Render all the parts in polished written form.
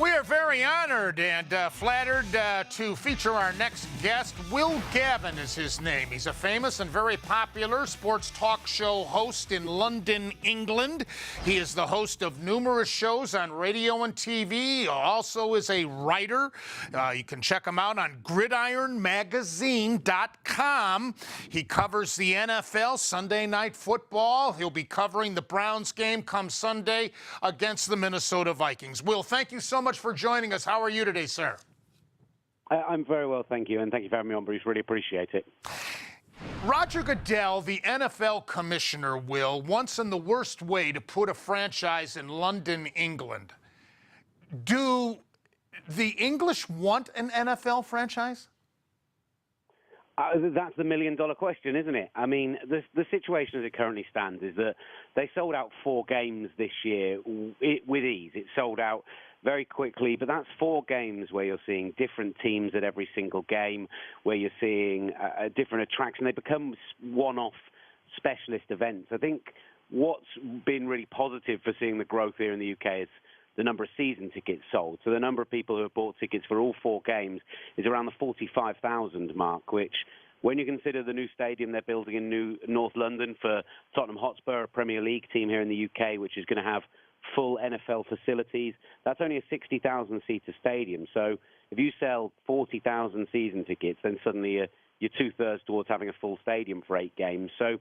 We are very honored and flattered to feature our next guest. Will Gavin is his name. He's a famous and very popular sports talk show host in London, England. He is the host of numerous shows on radio and TV. Also is a writer. You can check him out on gridironmagazine.com. He covers the NFL, Sunday Night Football. He'll be covering the Browns game come Sunday against the Minnesota Vikings. Will, thank you so much for joining us. How are you today, sir? I'm very well, thank you, and thank you for having me on, Bruce. Really appreciate it. Roger Goodell, the NFL commissioner, Will, wants in the worst way to put a franchise in London, England. Do the English want an NFL franchise? That's the million-dollar question, isn't it? I mean, the situation as it currently stands is that they sold out 4 games this year with ease. It sold out very quickly, but that's 4 games where you're seeing different teams at every single game, where you're seeing a different attraction. They become one-off specialist events. I think what's been really positive for seeing the growth here in the UK is the number of season tickets sold. So the number of people who have bought tickets for all 4 games is around the 45,000 mark, which, when you consider the new stadium they're building in North London for Tottenham Hotspur, a Premier League team here in the UK, which is going to have full NFL facilities, that's only a 60,000-seater stadium. So if you sell 40,000 season tickets, then suddenly you're 2/3 towards having a full stadium for 8 games. So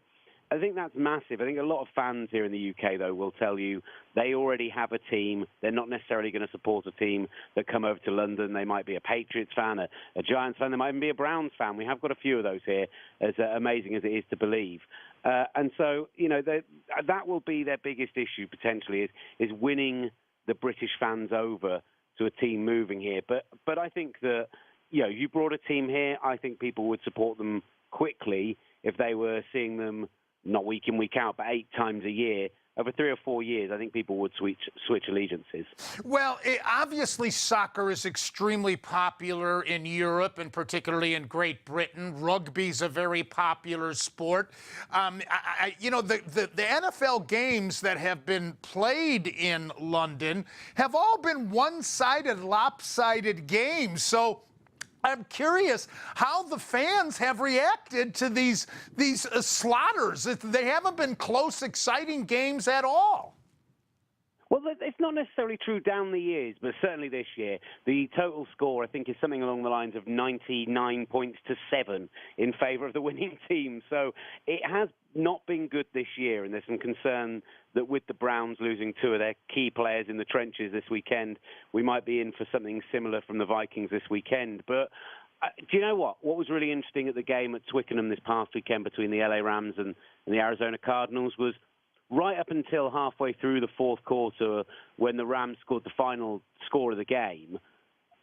I think that's massive. I think a lot of fans here in the UK, though, will tell you they already have a team. They're not necessarily going to support a team that come over to London. They might be a Patriots fan, a Giants fan. They might even be a Browns fan. We have got a few of those here, as amazing as it is to believe. And so, you know, that will be their biggest issue, potentially, is winning the British fans over to a team moving here. But I think that, you know, you brought a team here, I think people would support them quickly if they were seeing them not week in, week out, but 8 times a year. Over 3 or 4 years, I think people would switch allegiances. Well, obviously soccer is extremely popular in Europe and particularly in Great Britain. Rugby's a very popular sport. You know, the NFL games that have been played in London have all been one-sided, lopsided games. So I'm curious how the fans have reacted to these slaughters. They haven't been close, exciting games at all. Well, it's not necessarily true down the years, but certainly this year. The total score, I think, is something along the lines of 99 points to 7 in favour of the winning team. So it has not been good this year, and there's some concern that with the Browns losing 2 of their key players in the trenches this weekend, we might be in for something similar from the Vikings this weekend. But do you know what? What was really interesting at the game at Twickenham this past weekend between the LA Rams and the Arizona Cardinals was right up until halfway through the 4th quarter, when the Rams scored the final score of the game,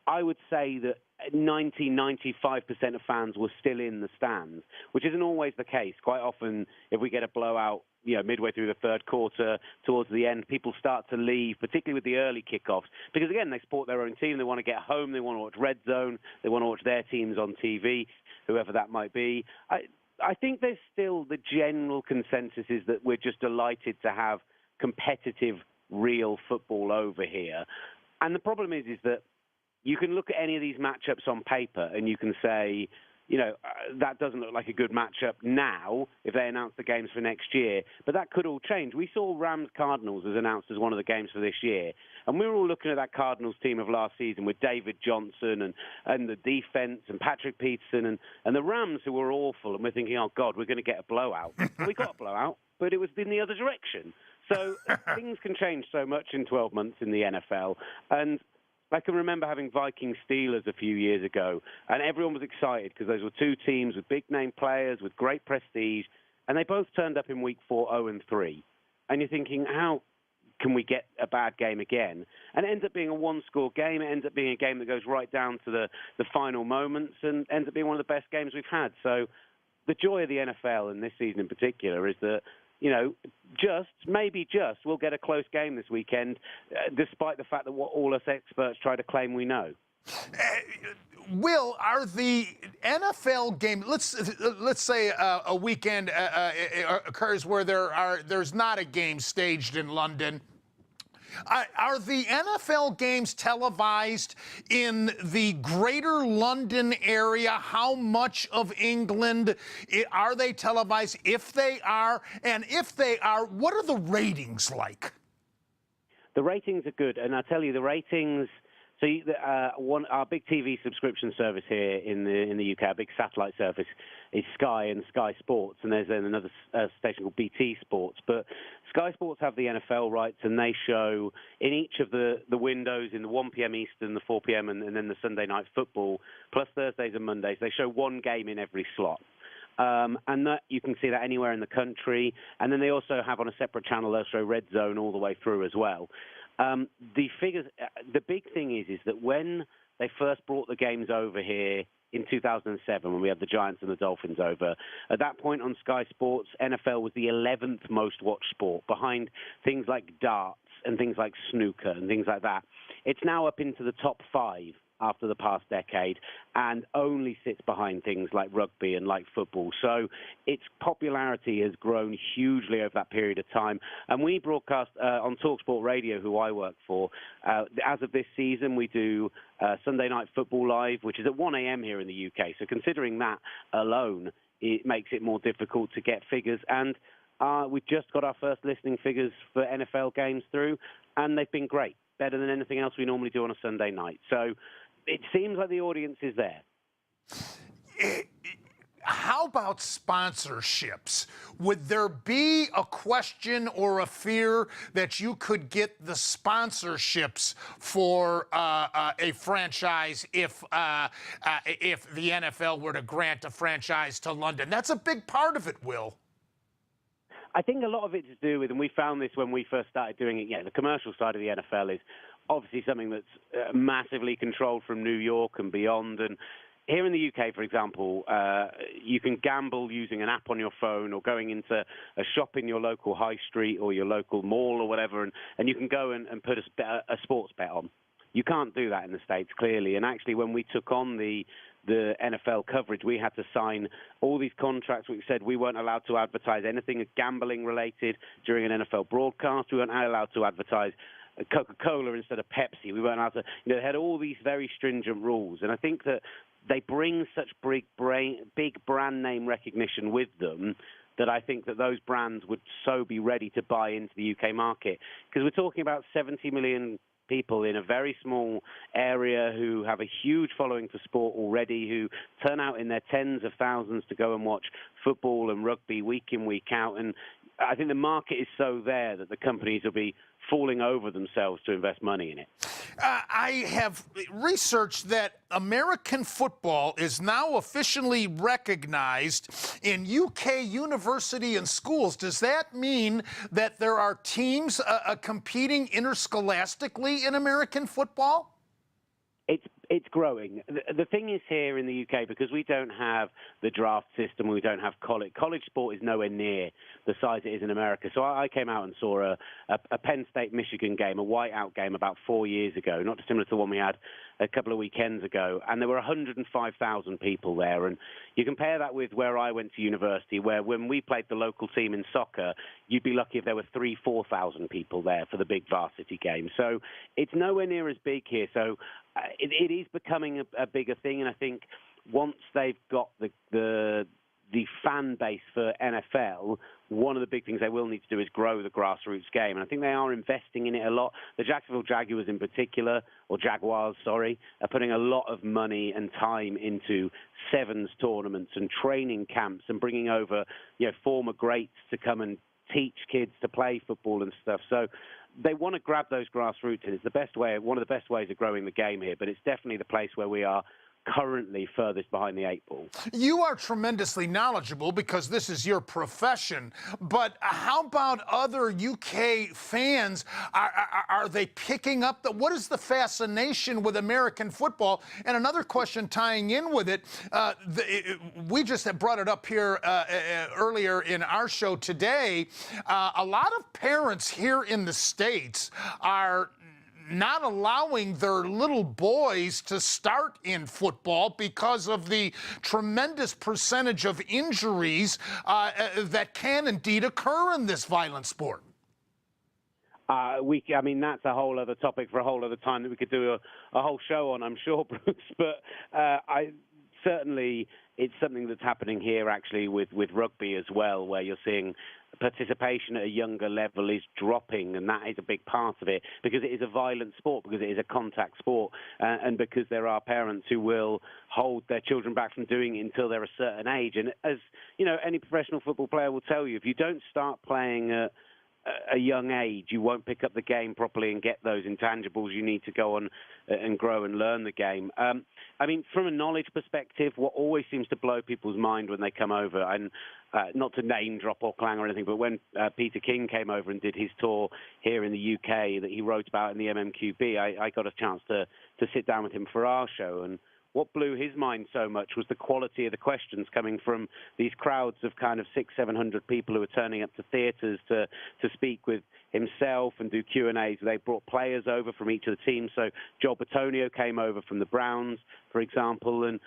I would say that 95% of fans were still in the stands, which isn't always the case. Quite often, if we get a blowout, you know, midway through the 3rd quarter, towards the end, people start to leave, particularly with the early kickoffs, because, again, they support their own team. They want to get home. They want to watch Red Zone. They want to watch their teams on TV, whoever that might be. I think there's still the general consensus is that we're just delighted to have competitive, real football over here. And the problem is that you can look at any of these matchups on paper and you can say, you know, that doesn't look like a good matchup now if they announce the games for next year. But that could all change. We saw Rams-Cardinals as announced as one of the games for this year. And we were all looking at that Cardinals team of last season with David Johnson and the defense and Patrick Peterson and the Rams, who were awful. And we're thinking, oh, God, we're going to get a blowout. And we got a blowout, but it was in the other direction. So things can change so much in 12 months in the NFL. And I can remember having Viking Steelers a few years ago, and everyone was excited because those were 2 teams with big-name players, with great prestige, and they both turned up in week 4 0-3. And you're thinking, how can we get a bad game again? And it ends up being a 1-score game. It ends up being a game that goes right down to the final moments and ends up being one of the best games we've had. So the joy of the NFL, and this season in particular, is that, you know, maybe we'll get a close game this weekend, despite the fact that what all us experts try to claim we know. Will, are the NFL games? Let's say a weekend occurs where there's not a game staged in London. Are the NFL games televised in the greater London area? How much of England are they televised? If they are, and if they are, what are the ratings like? The ratings are good, and I tell you, the ratings. So our big TV subscription service here in the UK, a big satellite service, is Sky and Sky Sports, and there's then another station called BT Sports. But Sky Sports have the NFL rights, and they show in each of the windows, in the 1 p.m. Eastern, the 4 p.m., and then the Sunday night football, plus Thursdays and Mondays, they show one game in every slot. And that you can see that anywhere in the country. And then they also have on a separate channel, they'll show Red Zone all the way through as well. The figures, the big thing is that when they first brought the games over here in 2007, when we had the Giants and the Dolphins over, at that point on Sky Sports, NFL was the 11th most watched sport, behind things like darts and things like snooker and things like that. It's now up into the top 5 after the past decade, and only sits behind things like rugby and like football. So its popularity has grown hugely over that period of time. And we broadcast on TalkSport Radio, who I work for. As of this season, we do Sunday Night Football Live, which is at 1 a.m. here in the UK. So considering that alone, it makes it more difficult to get figures. And we've just got our first listening figures for NFL games through, and they've been great. Better than anything else we normally do on a Sunday night. So it seems like the audience is there. How about sponsorships? Would there be a question or a fear that you could get the sponsorships for a franchise if the NFL were to grant a franchise to London? That's a big part of it, Will. I think a lot of it's to do with, and we found this when we first started doing it, the commercial side of the NFL is obviously something that's massively controlled from New York and beyond. And here in the UK, for example, you can gamble using an app on your phone or going into a shop in your local high street or your local mall or whatever, and you can go and put a sports bet on. You can't do that in the States, clearly. And actually, when we took on the NFL coverage, we had to sign all these contracts which said we weren't allowed to advertise anything gambling related during an NFL broadcast. We weren't allowed to advertise Coca-Cola instead of Pepsi. We weren't allowed to, they had all these very stringent rules. And I think that they bring such big brand name recognition with them that I think that those brands would so be ready to buy into the UK market. Because we're talking about 70 million people in a very small area who have a huge following for sport already, who turn out in their tens of thousands to go and watch football and rugby week in, week out. And I think the market is so there that the companies will be falling over themselves to invest money in it. I have researched that American football is now officially recognized in UK university and schools. Does that mean that there are teams competing interscholastically in American football? It's growing. The thing is here in the UK, because we don't have the draft system, we don't have college. College sport is nowhere near the size it is in America. So I came out and saw a Penn State-Michigan game, a whiteout game about 4 years ago, not dissimilar to the one we had a couple of weekends ago. And there were 105,000 people there. And you compare that with where I went to university, where when we played the local team in soccer, you'd be lucky if there were 3,000 to 4,000 people there for the big varsity game. So it's nowhere near as big here. So it is becoming a bigger thing, and I think once they've got the fan base for NFL, one of the big things they will need to do is grow the grassroots game, and I think they are investing in it a lot. The Jacksonville Jaguars in particular, or Jaguars, sorry, are putting a lot of money and time into sevens tournaments and training camps and bringing over former greats to come and teach kids to play football and stuff. So they want to grab those grassroots, and it's the best way, one of the best ways of growing the game here. But it's definitely the place where we are currently furthest behind the 8 ball. You are tremendously knowledgeable because this is your profession. But how about other UK fans? Are they picking up what is the fascination with American football? And another question tying in with it, we just have brought it up here earlier in our show today. A lot of parents here in the States are not allowing their little boys to start in football because of the tremendous percentage of injuries that can indeed occur in this violent sport. I mean, that's a whole other topic for a whole other time that we could do a whole show on, I'm sure, Bruce. But certainly it's something that's happening here, actually, with rugby as well, where you're seeing participation at a younger level is dropping, and that is a big part of it, because it is a violent sport, because it is a contact sport, and because there are parents who will hold their children back from doing it until they're a certain age. And as you know, any professional football player will tell you, if you don't start playing at a young age, you won't pick up the game properly and get those intangibles you need to go on and grow and learn the game. I mean, from a knowledge perspective, what always seems to blow people's mind when they come over, and not to name drop or clang or anything, but when Peter King came over and did his tour here in the UK that he wrote about in the MMQB, I got a chance to sit down with him for our show. And what blew his mind so much was the quality of the questions coming from these crowds of kind of 600-700 people who were turning up to theatres to speak with himself and do Q&As. They brought players over from each of the teams. So Joel Bitonio came over from the Browns, for example, and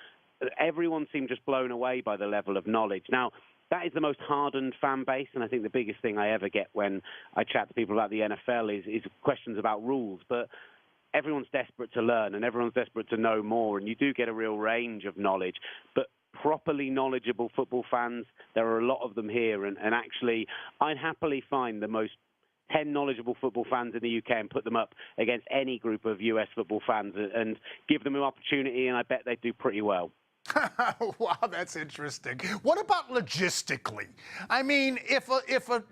everyone seemed just blown away by the level of knowledge. Now, that is the most hardened fan base, and I think the biggest thing I ever get when I chat to people about the NFL is questions about rules. But everyone's desperate to learn, and everyone's desperate to know more, and you do get a real range of knowledge. But properly knowledgeable football fans, there are a lot of them here, and actually I'd happily find the most 10 knowledgeable football fans in the UK and put them up against any group of US football fans and give them an opportunity, and I bet they'd do pretty well. Wow, that's interesting. What about logistically? I mean, if the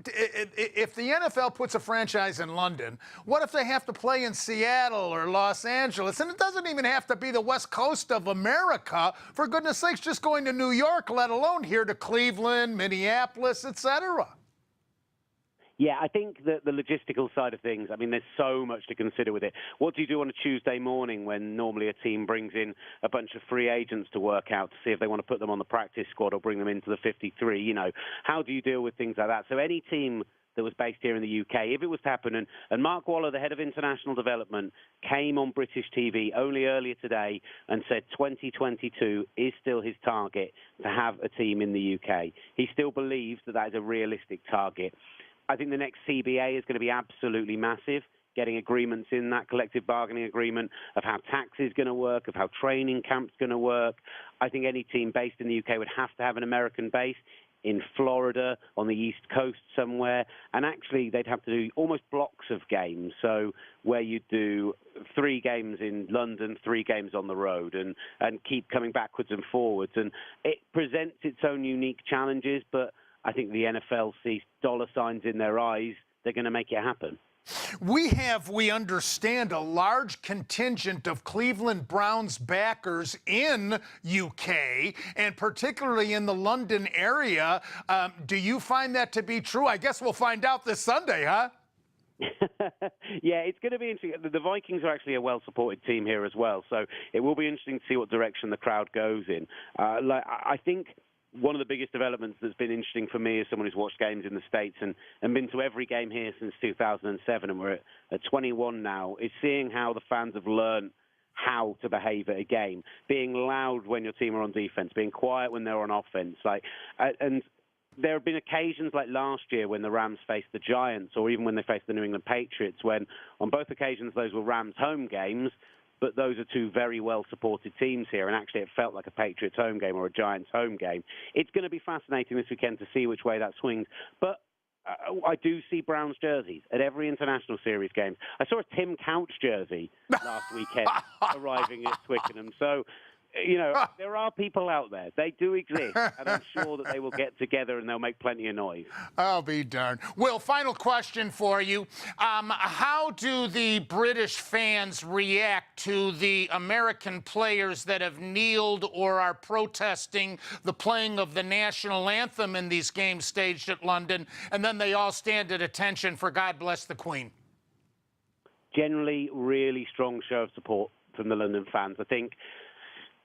NFL puts a franchise in London, what if they have to play in Seattle or Los Angeles? And it doesn't even have to be the West Coast of America. For goodness sakes, just going to New York, let alone here to Cleveland, Minneapolis, etc. Yeah, I think that the logistical side of things, I mean, there's so much to consider with it. What do you do on a Tuesday morning when normally a team brings in a bunch of free agents to work out to see if they want to put them on the practice squad or bring them into the 53? You know, how do you deal with things like that? So any team that was based here in the UK, if it was to happen, and Mark Waller, the head of international development, came on British TV only earlier today and said 2022 is still his target to have a team in the UK. He still believes that that is a realistic target. I think the next CBA is going to be absolutely massive, getting agreements in that collective bargaining agreement of how tax is going to work, of how training camp's going to work. I think any team based in the UK would have to have an American base in Florida, on the East Coast somewhere, and actually they'd have to do almost blocks of games, so where you do 3 games in London, 3 games on the road, and keep coming backwards and forwards. And it presents its own unique challenges, but I think the NFL sees dollar signs in their eyes. They're going to make it happen. We understand, a large contingent of Cleveland Browns backers in UK, and particularly in the London area. Do you find that to be true? I guess we'll find out this Sunday, huh? Yeah, it's going to be interesting. The Vikings are actually a well-supported team here as well, so it will be interesting to see what direction the crowd goes in. I think one of the biggest developments that's been interesting for me as someone who's watched games in the States and been to every game here since 2007, and we're at 21 now, is seeing how the fans have learned how to behave at a game, being loud when your team are on defense, being quiet when they're on offense. And there have been occasions like last year when the Rams faced the Giants, or even when they faced the New England Patriots, when on both occasions those were Rams home games, but those are 2 very well-supported teams here, and actually it felt like a Patriots home game or a Giants home game. It's going to be fascinating this weekend to see which way that swings, but I do see Browns jerseys at every international series game. I saw a Tim Couch jersey last weekend arriving at Twickenham, so you know, there are people out there. They do exist, and I'm sure that they will get together and they'll make plenty of noise. I'll be darned. Will, final question for you. How do the British fans react to the American players that have kneeled or are protesting the playing of the national anthem in these games staged at London, and then they all stand at attention for God Bless the Queen? Generally, really strong show of support from the London fans. I think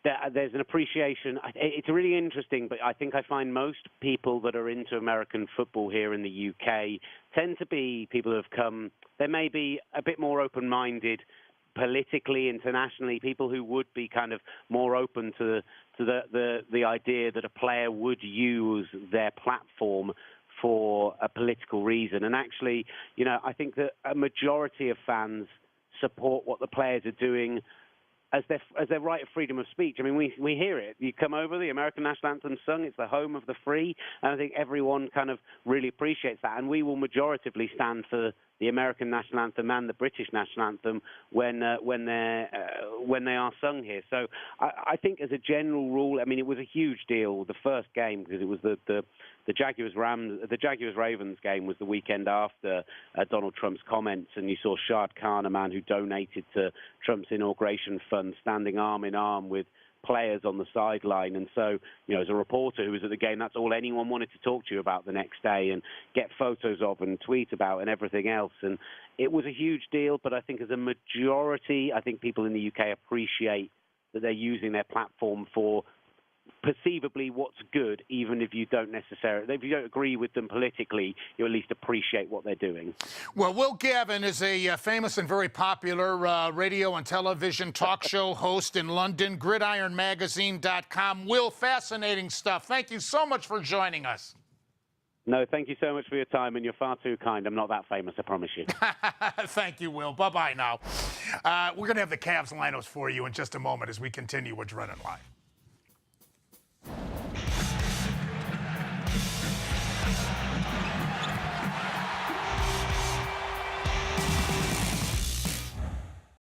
there's an appreciation. It's really interesting, but I think I find most people that are into American football here in the UK tend to be people who have come. They may be a bit more open-minded politically, internationally, people who would be kind of more open to the idea that a player would use their platform for a political reason. And actually, I think that a majority of fans support what the players are doing as their right of freedom of speech. I mean, we hear it. You come over, the American national anthem sung, it's the home of the free, and I think everyone kind of really appreciates that. And we will majoritively stand for the American national anthem and the British national anthem when they are sung here. So I think as a general rule, I mean, it was a huge deal, the first game, because it was the Jaguars-Ravens game was the weekend after Donald Trump's comments, and you saw Shad Khan, a man who donated to Trump's inauguration fund, standing arm in arm with players on the sideline. And so, as a reporter who was at the game, that's all anyone wanted to talk to you about the next day and get photos of and tweet about and everything else. And it was a huge deal, but I think as a majority, I think people in the UK appreciate that they're using their platform for perceivably what's good, even if you don't agree with them politically, you at least appreciate what they're doing. Well, Will Gavin is a famous and very popular radio and television talk show host in London, gridironmagazine.com. Will, fascinating stuff. Thank you so much for joining us. No, thank you so much for your time, and you're far too kind. I'm not that famous, I promise you. Thank you, Will. Bye-bye now. We're going to have the Cavs lineups for you in just a moment as we continue with Drennan Live.